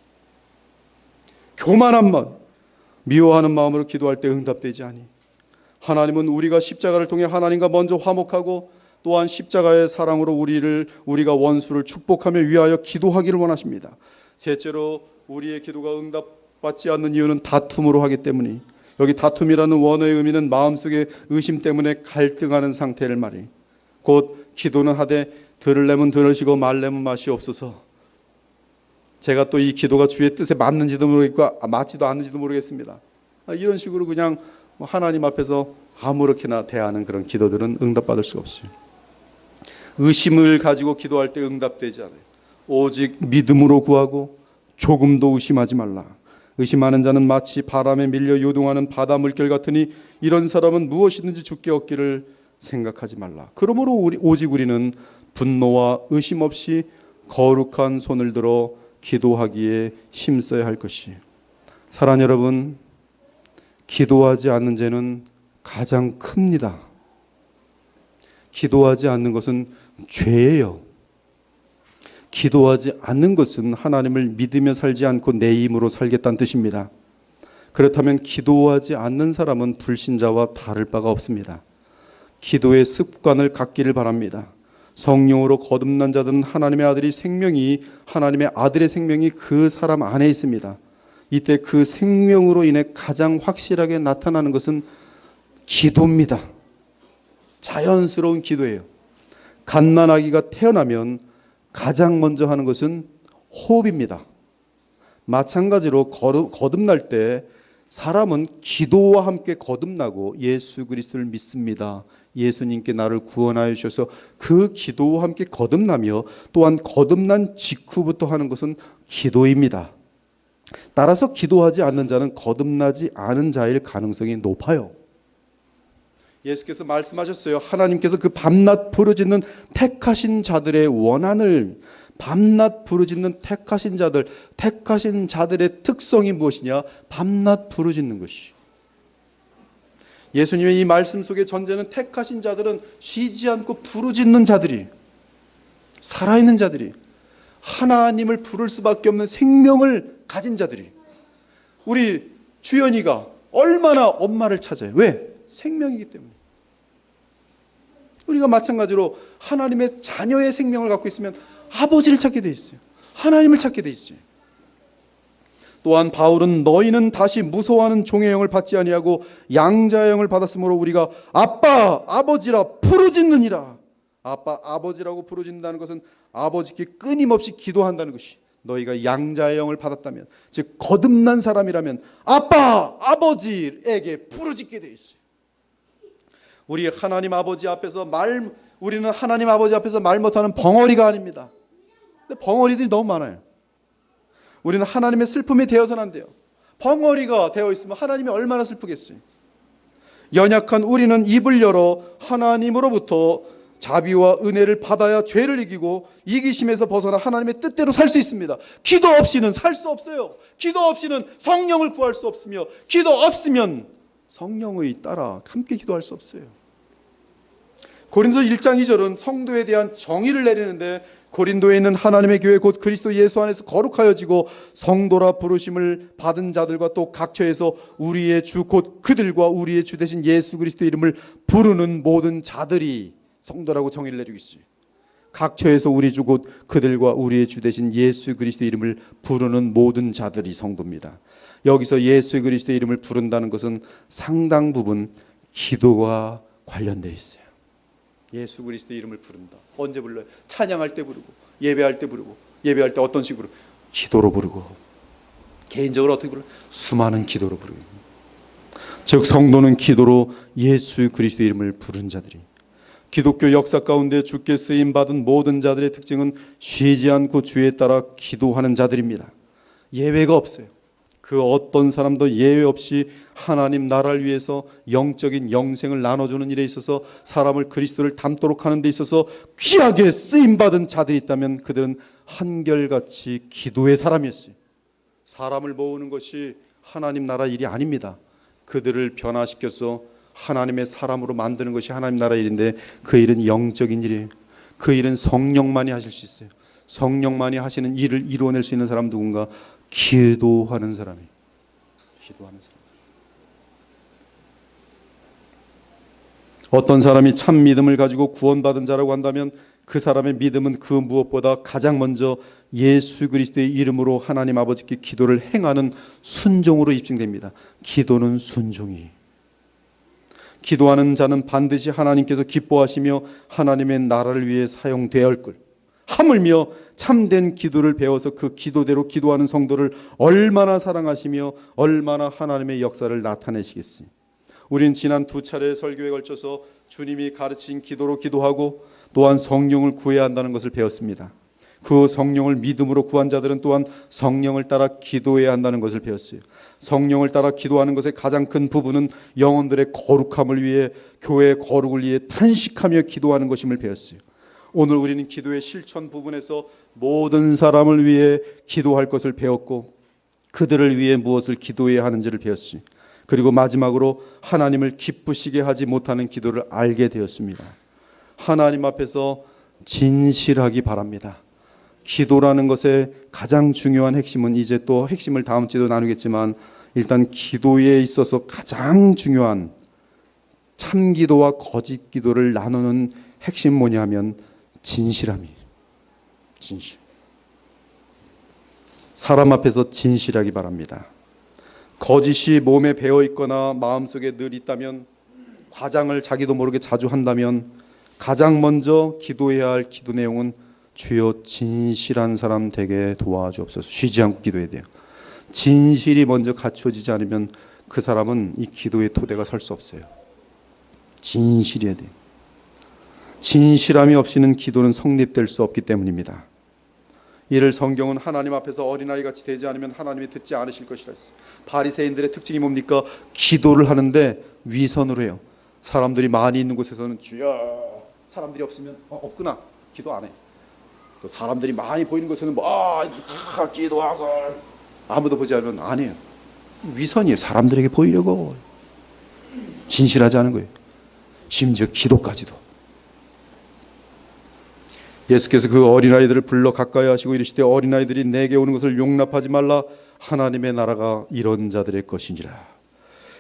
교만한 마음, 미워하는 마음으로 기도할 때 응답되지 않니. 하나님은 우리가 십자가를 통해 하나님과 먼저 화목하고 또한 십자가의 사랑으로 우리가 원수를 축복하며 위하여 기도하기를 원하십니다. 셋째로 우리의 기도가 응답받지 않는 이유는 다툼으로 하기 때문이. 여기 다툼이라는 원어의 의미는 마음속에 의심 때문에 갈등하는 상태를 말이. 곧 기도는 하되 들으려면 들으시고 말려면 맛이 없어서. 제가 또 이 기도가 주의 뜻에 맞는지도 모르겠고 맞지도 않는지도 모르겠습니다. 이런 식으로 그냥 하나님 앞에서 아무렇게나 대하는 그런 기도들은 응답받을 수가 없어요. 의심을 가지고 기도할 때 응답되지 않아요. 오직 믿음으로 구하고 조금도 의심하지 말라. 의심하는 자는 마치 바람에 밀려 요동하는 바다 물결 같으니 이런 사람은 무엇이든지 주께 얻기를 생각하지 말라. 그러므로 오직 우리는 분노와 의심 없이 거룩한 손을 들어 기도하기에 힘써야 할 것이. 사랑하는 여러분, 기도하지 않는 죄는 가장 큽니다. 기도하지 않는 것은 죄예요. 기도하지 않는 것은 하나님을 믿으며 살지 않고 내 힘으로 살겠다는 뜻입니다. 그렇다면 기도하지 않는 사람은 불신자와 다를 바가 없습니다. 기도의 습관을 갖기를 바랍니다. 성령으로 거듭난 자들은 하나님의 아들의 생명이 그 사람 안에 있습니다. 이때 그 생명으로 인해 가장 확실하게 나타나는 것은 기도입니다. 자연스러운 기도예요. 갓난아기가 태어나면 가장 먼저 하는 것은 호흡입니다. 마찬가지로 거듭날 때 사람은 기도와 함께 거듭나고 예수 그리스도를 믿습니다. 예수님께 나를 구원하여 주셔서 그 기도와 함께 거듭나며 또한 거듭난 직후부터 하는 것은 기도입니다. 따라서 기도하지 않는 자는 거듭나지 않은 자일 가능성이 높아요. 예수께서 말씀하셨어요. 하나님께서 그 밤낮 부르짖는 택하신 자들의 원한을, 밤낮 부르짖는 택하신 자들의 특성이 무엇이냐? 밤낮 부르짖는 것이. 예수님의 이 말씀 속의 전제는 택하신 자들은 쉬지 않고 부르짖는 자들이, 살아있는 자들이, 하나님을 부를 수밖에 없는 생명을 가진 자들이. 우리 주연이가 얼마나 엄마를 찾아요. 왜? 생명이기 때문에. 우리가 마찬가지로 하나님의 자녀의 생명을 갖고 있으면 아버지를 찾게 돼 있어요. 하나님을 찾게 돼 있어요. 또한 바울은 너희는 다시 무서워하는 종의 영을 받지 아니하고 양자의 영을 받았으므로 우리가 아빠 아버지라 부르짖느니라. 아빠 아버지라고 부르짖는다는 것은 아버지께 끊임없이 기도한다는 것이. 너희가 양자의 영을 받았다면, 즉 거듭난 사람이라면 아빠 아버지에게 부르짖게 돼 있어요. 우리는 하나님 아버지 앞에서 말 못하는 벙어리가 아닙니다. 근데 벙어리들이 너무 많아요. 우리는 하나님의 슬픔이 되어서는 안 돼요. 벙어리가 되어 있으면 하나님이 얼마나 슬프겠어요. 연약한 우리는 입을 열어 하나님으로부터 자비와 은혜를 받아야 죄를 이기고 이기심에서 벗어나 하나님의 뜻대로 살 수 있습니다. 기도 없이는 살 수 없어요. 기도 없이는 성령을 구할 수 없으며, 기도 없으면 성령의 따라 함께 기도할 수 없어요. 고린도 1장 2절은 성도에 대한 정의를 내리는데, 고린도에 있는 하나님의 교회 곧 그리스도 예수 안에서 거룩하여지고 성도라 부르심을 받은 자들과 또 각처에서 우리의 주 곧 그들과 우리의 주 되신 예수 그리스도 이름을 부르는 모든 자들이 성도라고 정의를 내리고 있어요. 각처에서 우리 주 곧 그들과 우리의 주 되신 예수 그리스도 이름을 부르는 모든 자들이 성도입니다. 여기서 예수 그리스도 이름을 부른다는 것은 상당 부분 기도와 관련되어 있어요. 예수 그리스도 이름을 부른다. 언제 불러요? 찬양할 때 부르고, 예배할 때 부르고, 예배할 때 어떤 식으로? 기도로 부르고, 개인적으로 어떻게 부르요? 수많은 기도로 부르고. 즉 성도는 기도로 예수 그리스도 이름을 부른 자들이. 기독교 역사 가운데 주께 쓰임받은 모든 자들의 특징은 쉬지 않고 주에 따라 기도하는 자들입니다. 예외가 없어요. 그 어떤 사람도 예외 없이 하나님 나라를 위해서 영적인 영생을 나눠주는 일에 있어서 사람을 그리스도를 닮도록 하는 데 있어서 귀하게 쓰임받은 자들이 있다면 그들은 한결같이 기도의 사람이었어요. 사람을 모으는 것이 하나님 나라 일이 아닙니다. 그들을 변화시켜서 하나님의 사람으로 만드는 것이 하나님 나라 일인데, 그 일은 영적인 일이에요. 그 일은 성령만이 하실 수 있어요. 성령만이 하시는 일을 이루어낼 수 있는 사람 누군가? 기도하는 사람이에요. 기도하는 사람. 어떤 사람이 참 믿음을 가지고 구원받은 자라고 한다면 그 사람의 믿음은 그 무엇보다 가장 먼저 예수 그리스도의 이름으로 하나님 아버지께 기도를 행하는 순종으로 입증됩니다. 기도는 순종이. 기도하는 자는 반드시 하나님께서 기뻐하시며 하나님의 나라를 위해 사용되어야 할 것. 하물며 참된 기도를 배워서 그 기도대로 기도하는 성도를 얼마나 사랑하시며 얼마나 하나님의 역사를 나타내시겠어요. 우리는 지난 2차례 설교에 걸쳐서 주님이 가르친 기도로 기도하고 또한 성령을 구해야 한다는 것을 배웠습니다. 그 성령을 믿음으로 구한 자들은 또한 성령을 따라 기도해야 한다는 것을 배웠어요. 성령을 따라 기도하는 것의 가장 큰 부분은 영혼들의 거룩함을 위해, 교회의 거룩을 위해 탄식하며 기도하는 것임을 배웠어요. 오늘 우리는 기도의 실천 부분에서 모든 사람을 위해 기도할 것을 배웠고, 그들을 위해 무엇을 기도해야 하는지를 배웠어요. 그리고 마지막으로 하나님을 기쁘시게 하지 못하는 기도를 알게 되었습니다. 하나님 앞에서 진실하기 바랍니다. 기도라는 것의 가장 중요한 핵심은, 이제 또 핵심을 다음 주에도 나누겠지만, 일단 기도에 있어서 가장 중요한 참 기도와 거짓 기도를 나누는 핵심 뭐냐면 진실함이에요. 진실. 사람 앞에서 진실하기 바랍니다. 거짓이 몸에 배어 있거나 마음속에 늘 있다면, 과장을 자기도 모르게 자주 한다면, 가장 먼저 기도해야 할 기도 내용은 주여 진실한 사람 되게 도와주옵소서. 쉬지 않고 기도해야 돼요. 진실이 먼저 갖추어지지 않으면 그 사람은 이 기도의 토대가 설 수 없어요. 진실해야 돼요. 진실함이 없이는 기도는 성립될 수 없기 때문입니다. 이를 성경은 하나님 앞에서 어린아이같이 되지 않으면 하나님이 듣지 않으실 것이라 했어요. 바리새인들의 특징이 뭡니까? 기도를 하는데 위선으로 해요. 사람들이 많이 있는 곳에서는 주여, 사람들이 없으면 없구나, 기도 안 해. 또 사람들이 많이 보이는 곳에는 기도하고, 아무도 보지 않으면 안 해요. 위선이에요. 사람들에게 보이려고. 진실하지 않은 거예요. 심지어 기도까지도. 예수께서 그 어린아이들을 불러 가까이 하시고 이르시되 어린아이들이 내게 오는 것을 용납하지 말라. 하나님의 나라가 이런 자들의 것이니라.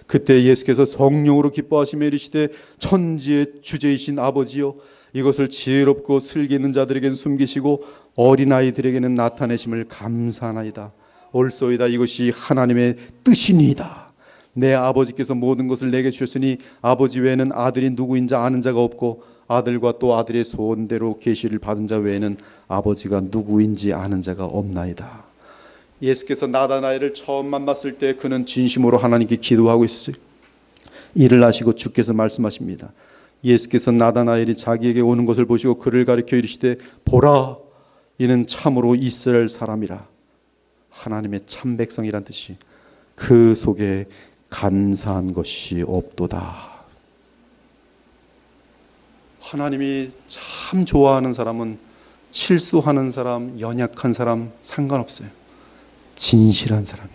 그때 예수께서 성령으로 기뻐하시며 이르시되 천지의 주제이신 아버지여, 이것을 지혜롭고 슬기 있는 자들에게는 숨기시고 어린아이들에게는 나타내심을 감사하나이다. 옳소이다. 이것이 하나님의 뜻이니이다. 내 아버지께서 모든 것을 내게 주셨으니 아버지 외에는 아들이 누구인지 아는 자가 없고, 아들과 또 아들의 소원대로 계시를 받은 자 외에는 아버지가 누구인지 아는 자가 없나이다. 예수께서 나다나엘을 처음 만났을 때 그는 진심으로 하나님께 기도하고 있어요. 이를 아시고 주께서 말씀하십니다. 예수께서 나다나엘이 자기에게 오는 것을 보시고 그를 가리켜 이르시되 보라, 이는 참으로 이스라엘 사람이라. 하나님의 참 백성이란 뜻이, 그 속에 간사한 것이 없도다. 하나님이 참 좋아하는 사람은 실수하는 사람, 연약한 사람 상관없어요. 진실한 사람이.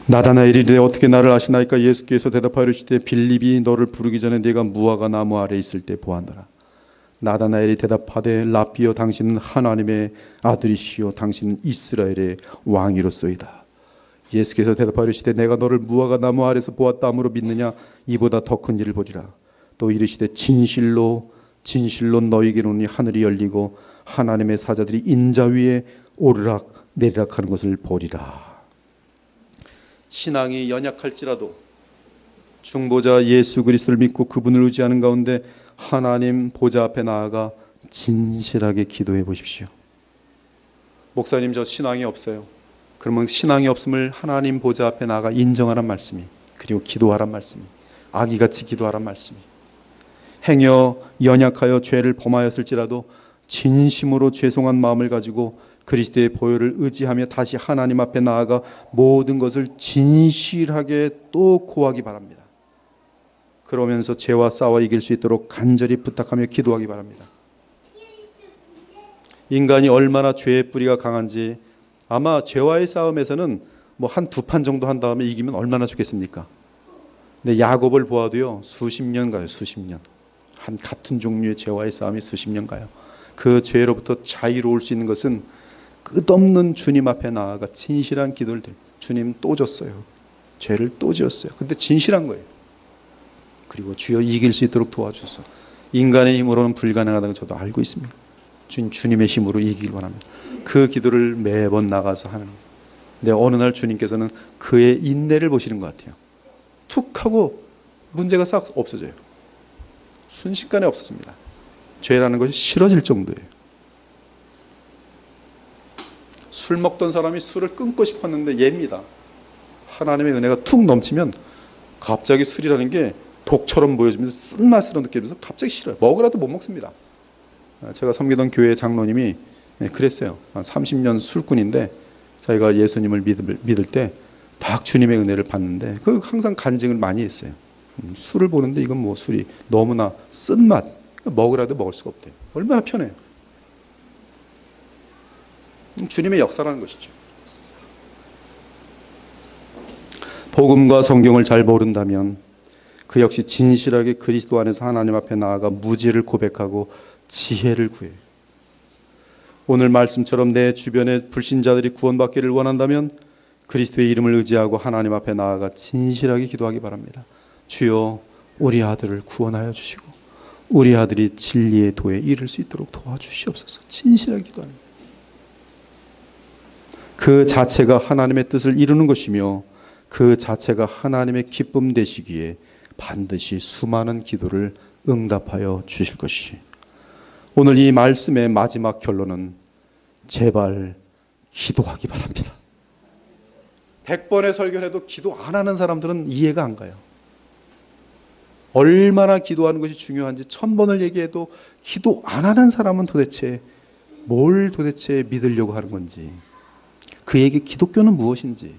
나다나엘이 이르되 어떻게 나를 아시나이까? 예수께서 대답하여 이르시되 빌립이 너를 부르기 전에 네가 무화과 나무 아래 있을 때 보았노라. 나다나엘이 대답하되 라삐여, 당신은 하나님의 아들이시요 당신은 이스라엘의 왕이로소이다. 예수께서 대답하여 이르시되 내가 너를 무화과 나무 아래서 보았다 함으로 믿느냐? 이보다 더 큰 일을 보리라. 또 이르시되 진실로 진실로 너희에게로니 하늘이 열리고 하나님의 사자들이 인자 위에 오르락 내리락 하는 것을 보리라. 신앙이 연약할지라도 중보자 예수 그리스도를 믿고 그분을 의지하는 가운데 하나님 보좌 앞에 나아가 진실하게 기도해 보십시오. 목사님, 저 신앙이 없어요. 그러면 신앙이 없음을 하나님 보좌 앞에 나아가 인정하란 말씀이, 그리고 기도하란 말씀이, 아기같이 기도하란 말씀이, 행여 연약하여 죄를 범하였을지라도 진심으로 죄송한 마음을 가지고 그리스도의 보혈을 의지하며 다시 하나님 앞에 나아가 모든 것을 진실하게 또 고하기 바랍니다. 그러면서 죄와 싸워 이길 수 있도록 간절히 부탁하며 기도하기 바랍니다. 인간이 얼마나 죄의 뿌리가 강한지, 아마 죄와의 싸움에서는 뭐 한 두 판 정도 한 다음에 이기면 얼마나 좋겠습니까? 근데 야곱을 보아도요, 수십 년 가요. 수십 년. 한 같은 종류의 죄와의 싸움이 수십 년 가요. 그 죄로부터 자유로울 수 있는 것은 끝없는 주님 앞에 나아가 진실한 기도를 드려요. 주님 또 졌어요. 죄를 또 지었어요. 근데 진실한 거예요. 그리고 주여 이길 수 있도록 도와주소서. 인간의 힘으로는 불가능하다는 걸 저도 알고 있습니다. 주님의 힘으로 이기길 원합니다. 그 기도를 매번 나가서 하는 거예요. 근데 어느 날 주님께서는 그의 인내를 보시는 것 같아요. 툭 하고 문제가 싹 없어져요. 순식간에 없어집니다. 죄라는 것이 싫어질 정도예요. 술 먹던 사람이 술을 끊고 싶었는데 예입니다. 하나님의 은혜가 툭 넘치면 갑자기 술이라는 게 독처럼 보여지면서 쓴맛으로 느끼면서 갑자기 싫어요. 먹으라도 못 먹습니다. 제가 섬기던 교회 장로님이 그랬어요. 한 30년 술꾼인데 자기가 예수님을 믿을 때 딱 주님의 은혜를 받는데 그 항상 간증을 많이 했어요. 술을 보는데 이건 뭐 술이 너무나 쓴맛, 먹으라도 먹을 수가 없대요. 얼마나 편해요. 주님의 역사라는 것이죠. 복음과 성경을 잘 모른다면 그 역시 진실하게 그리스도 안에서 하나님 앞에 나아가 무지를 고백하고 지혜를 구해요. 오늘 말씀처럼 내 주변의 불신자들이 구원받기를 원한다면 그리스도의 이름을 의지하고 하나님 앞에 나아가 진실하게 기도하기 바랍니다. 주여, 우리 아들을 구원하여 주시고 우리 아들이 진리의 도에 이를 수 있도록 도와주시옵소서. 진실하게 기도합니다. 그 자체가 하나님의 뜻을 이루는 것이며 그 자체가 하나님의 기쁨 되시기에 반드시 수많은 기도를 응답하여 주실 것이. 오늘 이 말씀의 마지막 결론은 제발 기도하기 바랍니다. 100번의 설교해도 기도 안 하는 사람들은 이해가 안 가요. 얼마나 기도하는 것이 중요한지 1000번을 얘기해도 기도 안 하는 사람은 도대체 뭘 도대체 믿으려고 하는 건지, 그에게 기독교는 무엇인지,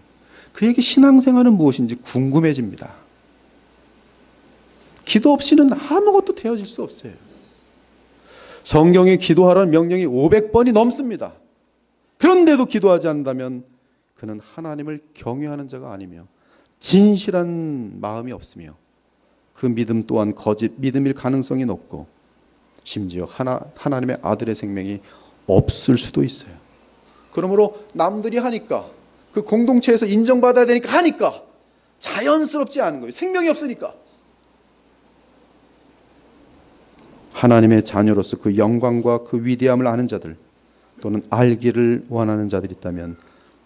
그에게 신앙생활은 무엇인지 궁금해집니다. 기도 없이는 아무것도 되어질 수 없어요. 성경에 기도하라는 명령이 500번이 넘습니다. 그런데도 기도하지 않는다면 그는 하나님을 경외하는 자가 아니며 진실한 마음이 없으며 그 믿음 또한 거짓 믿음일 가능성이 높고 심지어 하나님의 아들의 생명이 없을 수도 있어요. 그러므로 남들이 하니까, 그 공동체에서 인정받아야 되니까 하니까 자연스럽지 않은 거예요. 생명이 없으니까. 하나님의 자녀로서 그 영광과 그 위대함을 아는 자들, 또는 알기를 원하는 자들이 있다면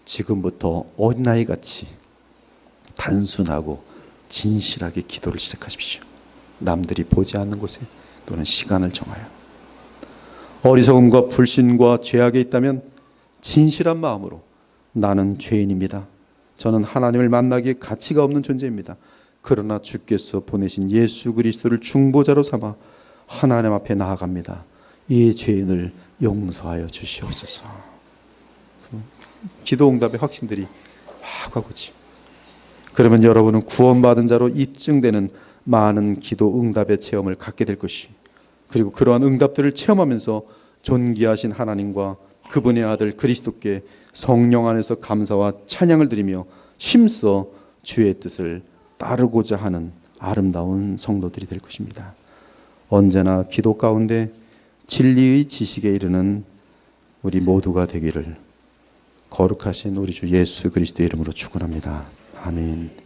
지금부터 어린아이같이 단순하고 진실하게 기도를 시작하십시오. 남들이 보지 않는 곳에 또는 시간을 정하여. 어리석음과 불신과 죄악에 있다면 진실한 마음으로 나는 죄인입니다. 저는 하나님을 만나기에 가치가 없는 존재입니다. 그러나 주께서 보내신 예수 그리스도를 중보자로 삼아 하나님 앞에 나아갑니다. 이 죄인을 용서하여 주시옵소서. 기도 응답의 확신들이 막 와보지. 그러면 여러분은 구원받은 자로 입증되는 많은 기도 응답의 체험을 갖게 될 것이, 그리고 그러한 응답들을 체험하면서 존귀하신 하나님과 그분의 아들 그리스도께 성령 안에서 감사와 찬양을 드리며 힘써 주의 뜻을 따르고자 하는 아름다운 성도들이 될 것입니다. 언제나 기도 가운데 진리의 지식에 이르는 우리 모두가 되기를 거룩하신 우리 주 예수 그리스도의 이름으로 축원합니다. 아멘.